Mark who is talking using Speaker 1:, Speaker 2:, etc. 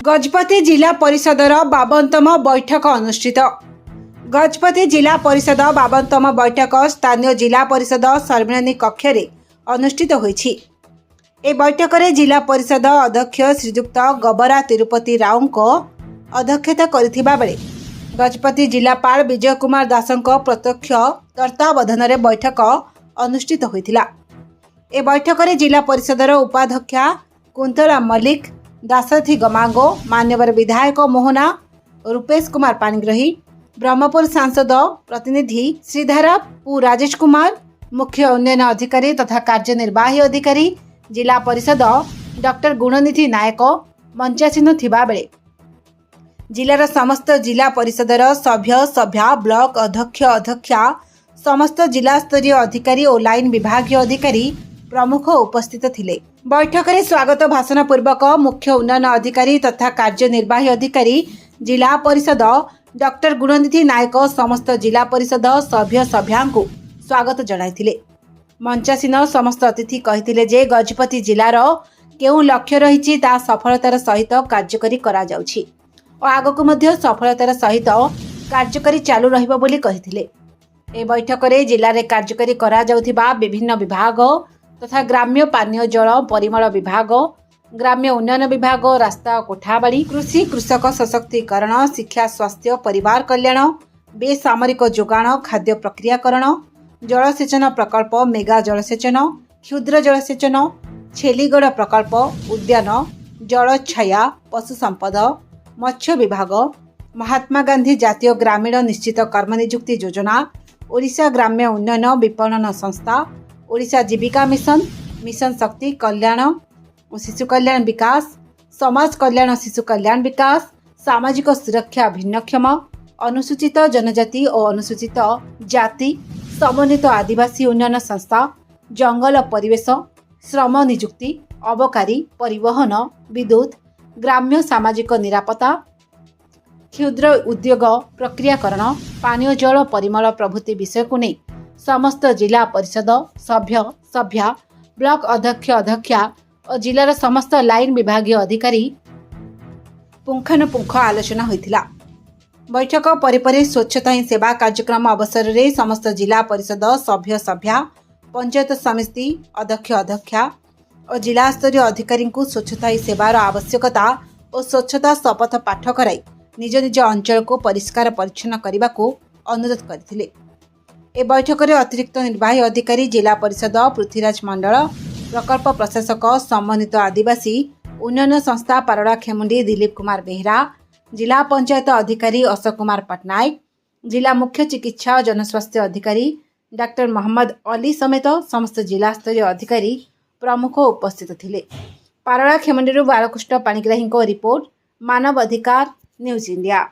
Speaker 1: गजपति जिला परिषदर 52तम बैठक अनुष्ठित। गजपति जिला परिषद 52तम बैठक स्थानीय जिला परिषद सम्मेलन कक्ष रे अनुष्ठित होईछि। ए बैठक रे जिला परिषद अध्यक्ष श्रीयुक्त गबरा तिरुपति राव को अध्यक्षता करिथिबा बेले गजपति जिलापाल विजय कुमार दासଙ୍କ प्रत्यक्ष तत्त्वावधान रे बैठक अनुष्ठित होइथिला। ए बैठक रे जिला परिषदर उपाध्यक्षा कुंतला मल्लिक, दासरथी गमांगो, मान्यवर विधायक मोहना रूपेश कुमार पाणिग्राही, ब्रह्मपुर सांसद प्रतिनिधि श्रीधर पु राजेश कुमार, मुख्य उन्नयन अधिकारी तथा कार्यनिर्वाही अधिकारी जिला परिषद डॉक्टर गुणनिधि नायक मंचासीन थिबा बेले जिलार समस्त जिला परिषदर सभ्य सभ्या ब्लॉक अध्यक्ष अध्यक्षा समस्त जिला स्तरीय अधिकारी और लाइन विभागीय अधिकारी प्रमुख उपस्थित थिले। बैठक में स्वागत भाषण पूर्वक मुख्य उन्नयन अधिकारी तथा कार्यनिर्वाही अधिकारी जिला परिषद डॉक्टर गुणनिधि नायक समस्त जिला परिषद सभ्य सभ्या स्वागत जणाइथिले। मंचासीन समस्त अतिथि कहिथिले जे गजपति जिलार केउ लक्ष्य रहिछि ता सफलतार सहित कार्यकरी करा जाउछि और आगकु मध्य सफलतार सहित कार्यकरी चालू रहिबो बोली कहिथिले। ए बैठक में जिले में कार्यकरी करा जाउथिबा विभिन्न विभाग तथा ग्राम्य पानीय जल परिमल विभाग, ग्राम्य उन्नयन विभाग, रास्ता कोठाबाड़ी, कृषि कृषक सशक्तिकरण, शिक्षा स्वास्थ्य परिवार कल्याण, बेसामरिक जोगाण, खाद्य प्रक्रियाकरण, जलसेचन प्रकल्प, मेगा जलसेचन, क्षुद्र जलसेचन, छेलीगढ़ प्रकल्प, उद्यान, जलछाया, पशु संपद, मत्स्य विभाग, महात्मा गांधी जातीय ग्रामीण निश्चित कर्मनियुक्ति योजना, ओडिशा ग्राम्य उन्नयन विपणन संस्था, ओडिशा जीविका मिशन, मिशन शक्ति कल्याण और शिशु कल्याण विकास, समाज कल्याण शिशु कल्याण विकास, सामाजिक सुरक्षा भिन्नक्षम, अनुसूचित जनजाति और अनुसूचित जाति, समन्वित आदिवासी उन्नयन संस्था, जंगल परिवेश, श्रम नियुक्ति, अबकारी, परिवहन, विद्युत, ग्राम्य सामाजिक निरापत्ता, क्षुद्र उद्योग प्रक्रियाकरण, पानीय जल परिमल प्रभृति विषय को नहीं समस्त जिला परिषद सभ्य सभ्या ब्लॉक अध्यक्ष अध्यक्षा और जिलार समस्त लाइन विभागीय अधिकारी पुंखानुपुंख आलोचना होइथिला। बैठक परिपरि स्वच्छता ही सेवा कार्यक्रम अवसर में समस्त जिला परिषद सभ्य सभ्या पंचायत समिति अध्यक्ष अध्यक्षा और जिला स्तरीय अधिकारी को स्वच्छता ही सेवार आवश्यकता और स्वच्छता शपथ पाठ कराई निज निज अंचल को परिष्कार परिच्छन्न करने को अनुरोध करथिले। ए बैठक में अतिरिक्त निर्वाही अधिकारी जिला परिषद पृथ्वीराज मंडल, प्रकल्प प्रशासक सम्मानित आदिवासी उन्नयन संस्था पारड़ा खेमुंडी दिलीप कुमार बेहरा, जिला पंचायत अधिकारी अशोक कुमार पटनायक, जिला मुख्य चिकित्सा और जनस्वास्थ्य अधिकारी डॉक्टर मोहम्मद अली समेत समस्त जिला स्तरीय अधिकारी प्रमुख उपस्थित थिले। पारड़ा खेमुंडी बालकृष्ण पाणिग्राही रिपोर्ट, मानव अधिकार न्यूज इंडिया।